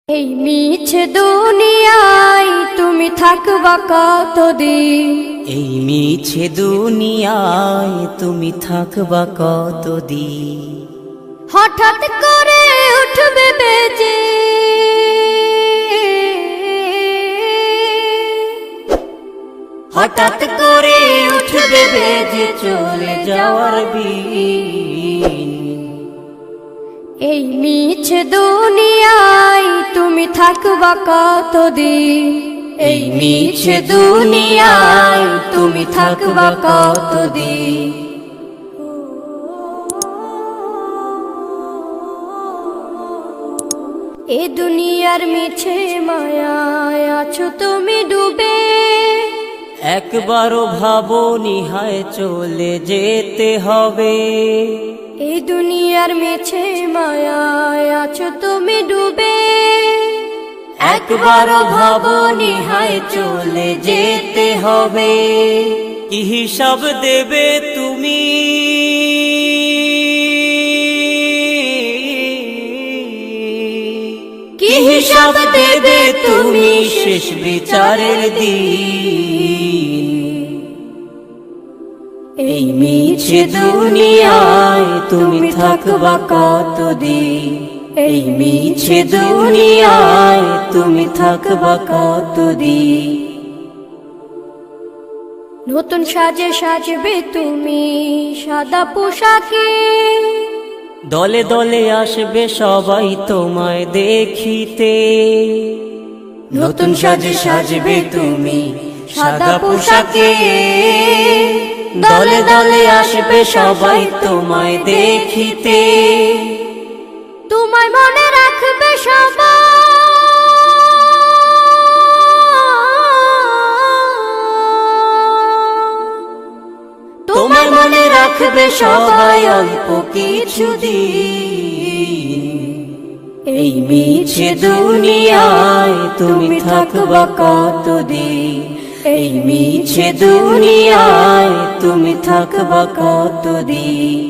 এই মিছে দুনিয়ায় তুমি থাকবা কতদিন? এই মিছে দুনিয়ায় তুমি থাকবা কতদিন? হঠাৎ করে উঠবে বেজে হঠাৎ করে উঠবে বেজে চলে যাওয়ার বিন। এই মিছে দুনিয়ায় তুমি থাকবা কতদিন? এই মিছে দুনিয়ায় তুমি থাকবা কতদিন? এ দুনিয়ার মিছে মায়ায় আছো তুমি ডুবে, একবারও ভাবোনি হায় চলে যেতে হবে। এই দুনিয়ার মিছে মায়ায় আছো তুমি ডুবে, একবারও ভাবোনি হায় চলে যেতে হবে। কি হিসাব দেবে তুমি? কি হিসাব দেবে তুমি শেষ বিচারের দিন? এই মিছে দুনিয়ায় তুমি থাকবা কতদিন? এই মিছে দুনিয়ায় তুমি থাকবা কতদিন? নতুন সাজে সাজবে তুমি সাদা পোশাকে, দলে দলে আসবে সবাই তোমায় দেখিতে। নতুন সাজে সাজবে তুমি সাদা পোশাকে, দলে দলে আসবে সবাই তোমায় দেখিতে। তোমায় মনে রাখবে সবাই, তোমায় মনে রাখবে সবাই অল্প কিছুদিন। এই মিছে দুনিয়ায় তুমি থাকবা কতদিন? এই মিছে দুনিয়ায় তুমি থাকবা কতদিন?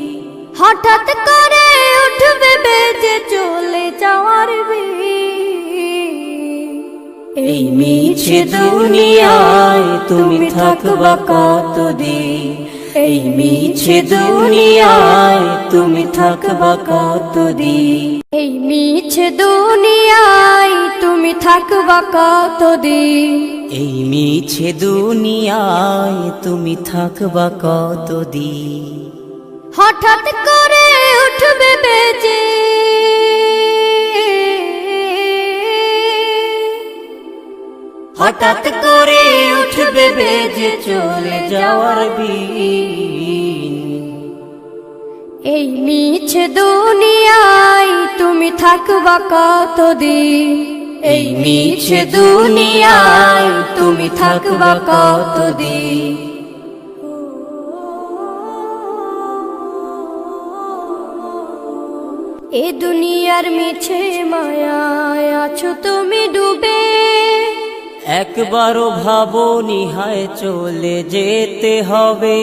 হঠাৎ করে উঠবে বেজে চলে যাওয়ার বিন। এই মিছে দুনিয়ায় তুমি থাকবা কতদিন? এই মিছে দুনিয়ায় তুমি থাকবা কতদিন? এই মিছে দুনিয়ায় তুমি থাকবা কতদিন? এই মিছে দুনিয়ায় তুমি থাকবা কতদিন? হঠাৎ করে উঠবে বেজে হঠাৎ করে উঠবে বেজে চলে যাওয়ার বিন। এই মিছে দুনিয়ায় তুমি থাকবা কতদিন? এই মিছে দুনিয়ায় তুমি থাকবা কতদিন? এ দুনিয়ার মিছে মায়ায় আছো তুমি ডুবে, একবারও ভাবোনি হায় চলে যেতে হবে।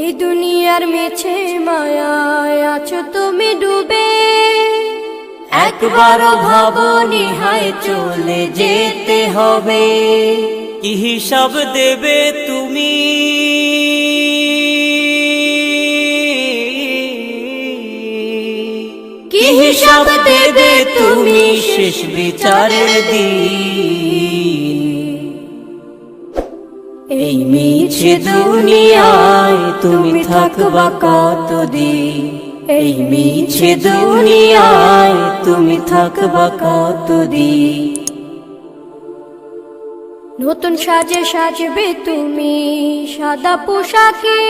এই দুনিয়ার মিছে মায়ায় আছো তুমি ডুবে, একবারও ভাবোনি হায় চলে যেতে হবে। কি হিসাব দেবে তুমি? কি হিসাব দেবে তুমি শেষ বিচারের দিন? এই মিছে দুনিয়ায় তুমি থাকবা কতদিন? এই মিছে দুনিয়ায় তুমি থাকবা কতদিন? নতুন সাজে সাজবে তুমি সাদা পোশাকে,